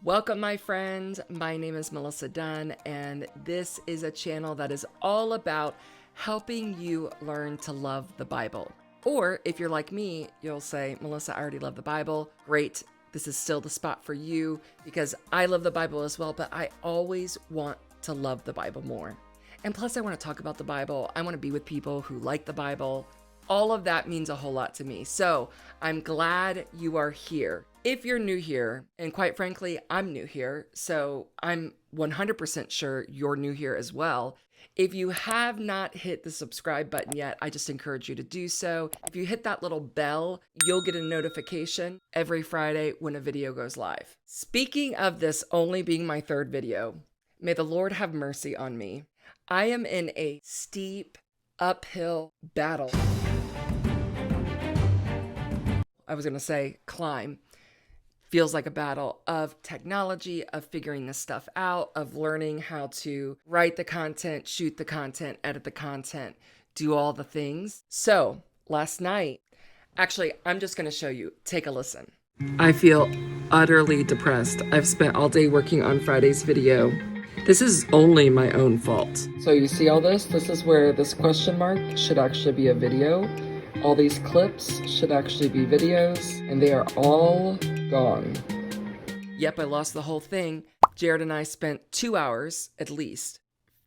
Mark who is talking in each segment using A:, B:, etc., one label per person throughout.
A: Welcome, my friend. My name is Melissa Dunn, and this is a channel that is all about helping you learn to love the Bible. Or if you're like me, you'll say, Melissa, I already love the Bible. Great. This is still the spot for you because I love the Bible as well, but I always want to love the Bible more. And plus, I want to talk about the Bible. I want to be with people who like the Bible. All of that means a whole lot to me. So I'm glad you are here. If you're new here, and quite frankly, I'm new here, so I'm 100% sure you're new here as well. If you have not hit the subscribe button yet, I just encourage you to do so. If you hit that little bell, you'll get a notification every Friday when a video goes live. Speaking of this only being my third video, may the Lord have mercy on me. I am in a steep uphill battle. I was going to say climb. Feels like a battle of technology, of figuring this stuff out, of learning how to write the content, shoot the content, edit the content, do all the things. So last night, actually, I'm just going to show you. Take a listen. I feel utterly depressed. I've spent all day working on Friday's video. This is only my own fault. So you see all this? This is where this question mark should actually be a video. All these clips should actually be videos, and they are all gone. Yep, I lost the whole thing. Jared and I spent 2 hours, at least,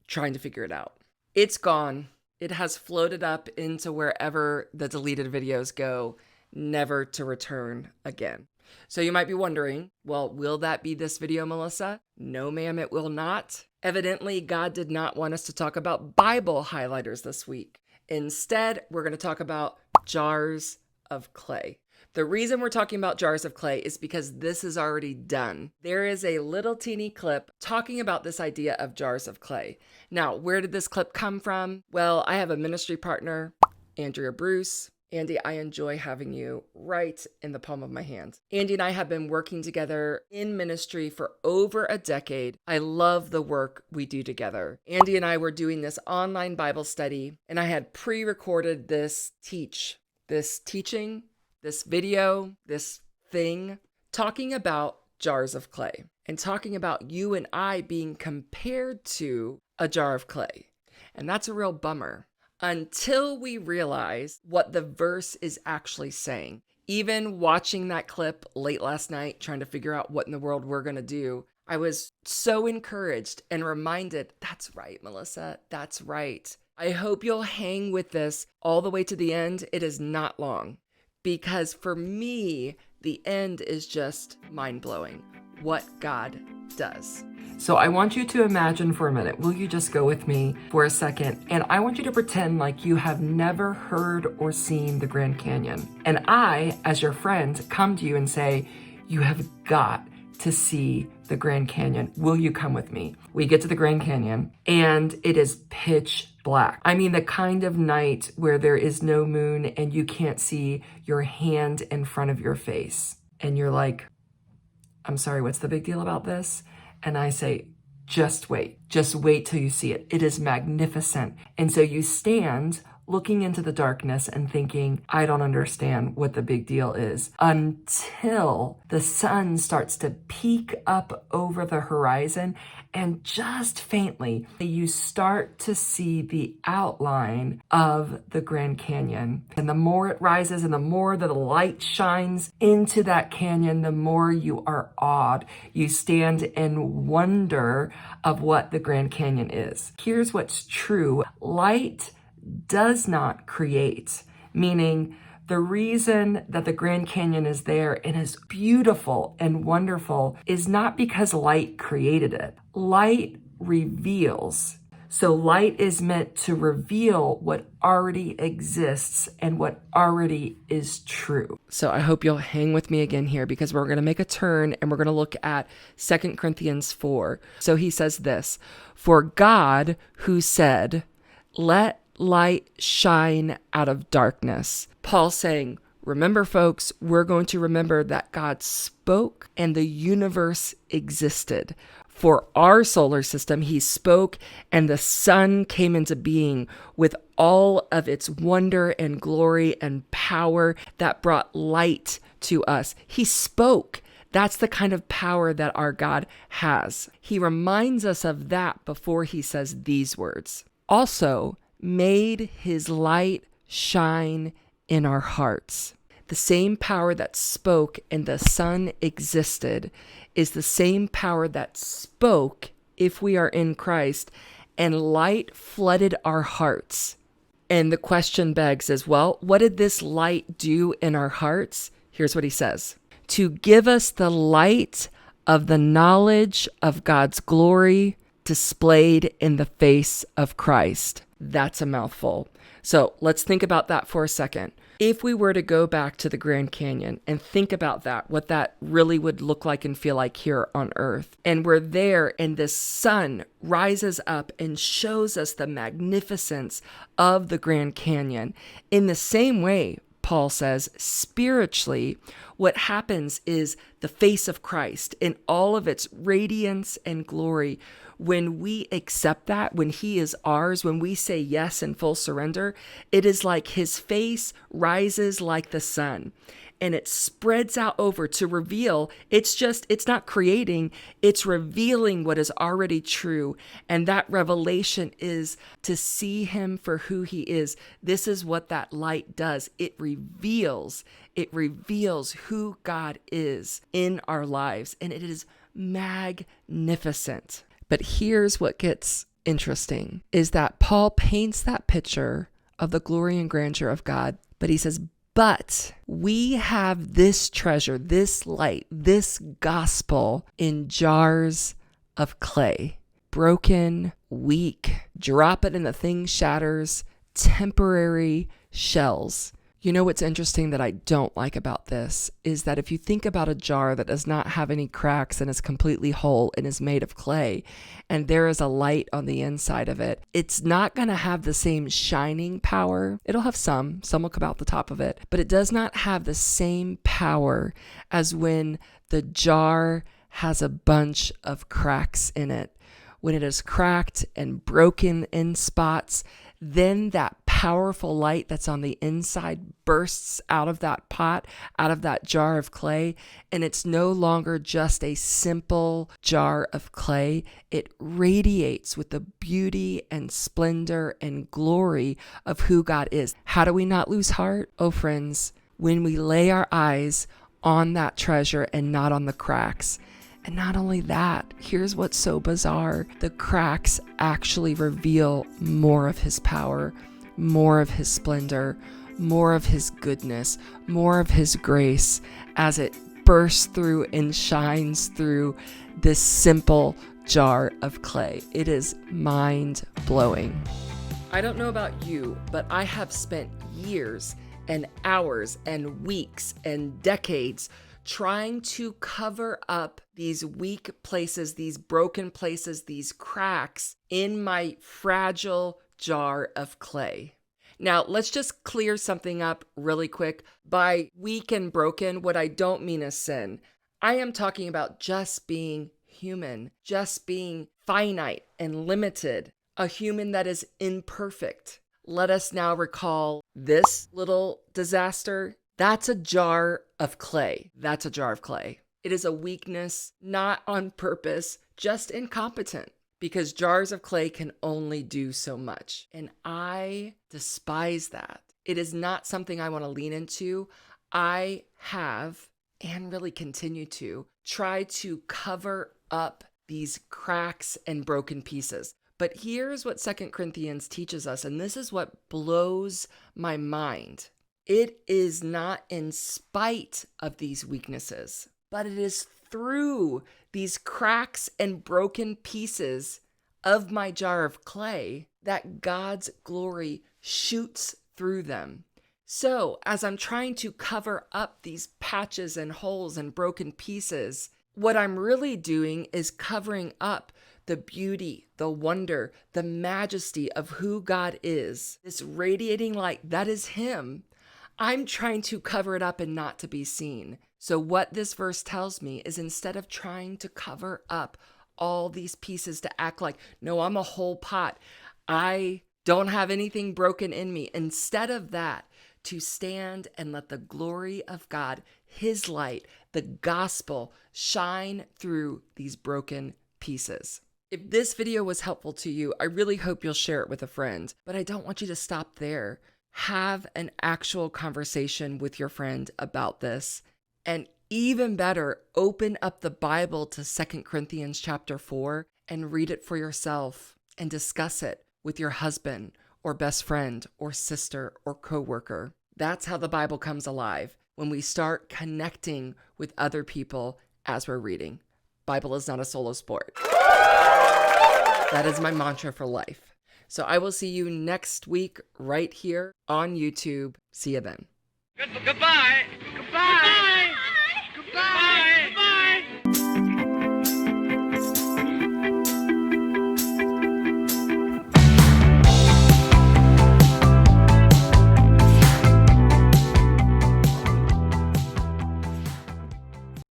A: trying to figure it out. It's gone. It has floated up into wherever the deleted videos go, never to return again. So you might be wondering, well, will that be this video, Melissa? No, ma'am, it will not. Evidently, God did not want us to talk about Bible highlighters this week. Instead, we're going to talk about jars of clay. The reason we're talking about jars of clay is because this is already done. There is a little teeny clip talking about this idea of jars of clay. Now, where did this clip come from? Well, I have a ministry partner, Andrea Bruce. Andy, I enjoy having you right in the palm of my hand. Andy and I have been working together in ministry for over a decade. I love the work we do together. Andy and I were doing this online Bible study, and I had pre-recorded this teaching, this video, this thing, talking about jars of clay and talking about you and I being compared to a jar of clay. And that's a real bummer. Until we realize what the verse is actually saying. Even watching that clip late last night, trying to figure out what in the world we're going to do, I was so encouraged and reminded, that's right, Melissa, that's right. I hope you'll hang with this all the way to the end. It is not long, because for me, the end is just mind-blowing, what God does. So I want you to imagine for a minute, will you just go with me for a second? And I want you to pretend like you have never heard or seen the Grand Canyon. And I, as your friend, come to you and say, you have got to see the Grand Canyon. Will you come with me? We get to the Grand Canyon and it is pitch black. I mean, the kind of night where there is no moon and you can't see your hand in front of your face. And you're like, I'm sorry, what's the big deal about this? And I say, just wait till you see it. It is magnificent. And so you stand looking into the darkness and thinking, I don't understand what the big deal is, until the sun starts to peek up over the horizon, and just faintly, you start to see the outline of the Grand Canyon. And the more it rises and the more the light shines into that canyon, the more you are awed. You stand in wonder of what the Grand Canyon is. Here's what's true. Light does not create, meaning the reason that the Grand Canyon is there and is beautiful and wonderful is not because light created it. Light reveals. So light is meant to reveal what already exists and what already is true. So I hope you'll hang with me again here, because we're going to make a turn and we're going to look at 2 Corinthians 4. So he says this, for God who said, let light shine out of darkness. Paul saying, remember, folks, we're going to remember that God spoke and the universe existed. For our solar system, he spoke and the sun came into being with all of its wonder and glory and power that brought light to us. He spoke. That's the kind of power that our God has. He reminds us of that before he says these words. Also, made his light shine in our hearts. The same power that spoke and the sun existed is the same power that spoke if we are in Christ, and light flooded our hearts. And the question begs as well, what did this light do in our hearts? Here's what he says. To give us the light of the knowledge of God's glory displayed in the face of Christ. That's a mouthful. So let's think about that for a second. If we were to go back to the Grand Canyon and think about that, what that really would look like and feel like here on Earth, and we're there and the sun rises up and shows us the magnificence of the Grand Canyon. In the same way, Paul says, spiritually, what happens is the face of Christ in all of its radiance and glory. When we accept that, when he is ours, when we say yes in full surrender, it is like his face rises like the sun and it spreads out over to reveal. It's not creating, it's revealing what is already true. And that revelation is to see him for who he is. This is what that light does. It reveals who God is in our lives. And it is magnificent. But here's what gets interesting, is that Paul paints that picture of the glory and grandeur of God, but he says, but we have this treasure, this light, this gospel in jars of clay, broken, weak, drop it and the thing shatters, temporary shells. You know what's interesting that I don't like about this is that if you think about a jar that does not have any cracks and is completely whole and is made of clay, and there is a light on the inside of it, it's not going to have the same shining power. It'll have some will come out the top of it, but it does not have the same power as when the jar has a bunch of cracks in it. When it is cracked and broken in spots, then that powerful light that's on the inside bursts out of that pot, out of that jar of clay, and it's no longer just a simple jar of clay. It radiates with the beauty and splendor and glory of who God is. How do we not lose heart? Oh, friends, when we lay our eyes on that treasure and not on the cracks. And not only that, here's what's so bizarre. The cracks actually reveal more of his power, more of his splendor, more of his goodness, more of his grace as it bursts through and shines through this simple jar of clay. It is mind-blowing. I don't know about you, but I have spent years and hours and weeks and decades trying to cover up these weak places, these broken places, these cracks in my fragile jar of clay. Now, let's just clear something up really quick. By weak and broken, what I don't mean is sin. I am talking about just being human, just being finite and limited, a human that is imperfect. Let us now recall this little disaster. That's a jar of clay. That's a jar of clay. It is a weakness, not on purpose, just incompetent, because jars of clay can only do so much. And I despise that. It is not something I want to lean into. I have, and really continue to, try to cover up these cracks and broken pieces. But here's what 2 Corinthians teaches us, and this is what blows my mind. It is not in spite of these weaknesses, but it is through these cracks and broken pieces of my jar of clay that God's glory shoots through them. So as I'm trying to cover up these patches and holes and broken pieces, what I'm really doing is covering up the beauty, the wonder, the majesty of who God is. This radiating light, that is Him. I'm trying to cover it up and not to be seen. So what this verse tells me is, instead of trying to cover up all these pieces to act like, no, I'm a whole pot, I don't have anything broken in me. Instead of that, to stand and let the glory of God, His light, the gospel shine through these broken pieces. If this video was helpful to you, I really hope you'll share it with a friend, but I don't want you to stop there. Have an actual conversation with your friend about this. And even better, open up the Bible to 2 Corinthians chapter 4 and read it for yourself and discuss it with your husband or best friend or sister or coworker. That's how the Bible comes alive, when we start connecting with other people as we're reading. Bible is not a solo sport. That is my mantra for life. So I will see you next week right here on YouTube. See you then.
B: Goodbye. Goodbye. Goodbye. Goodbye.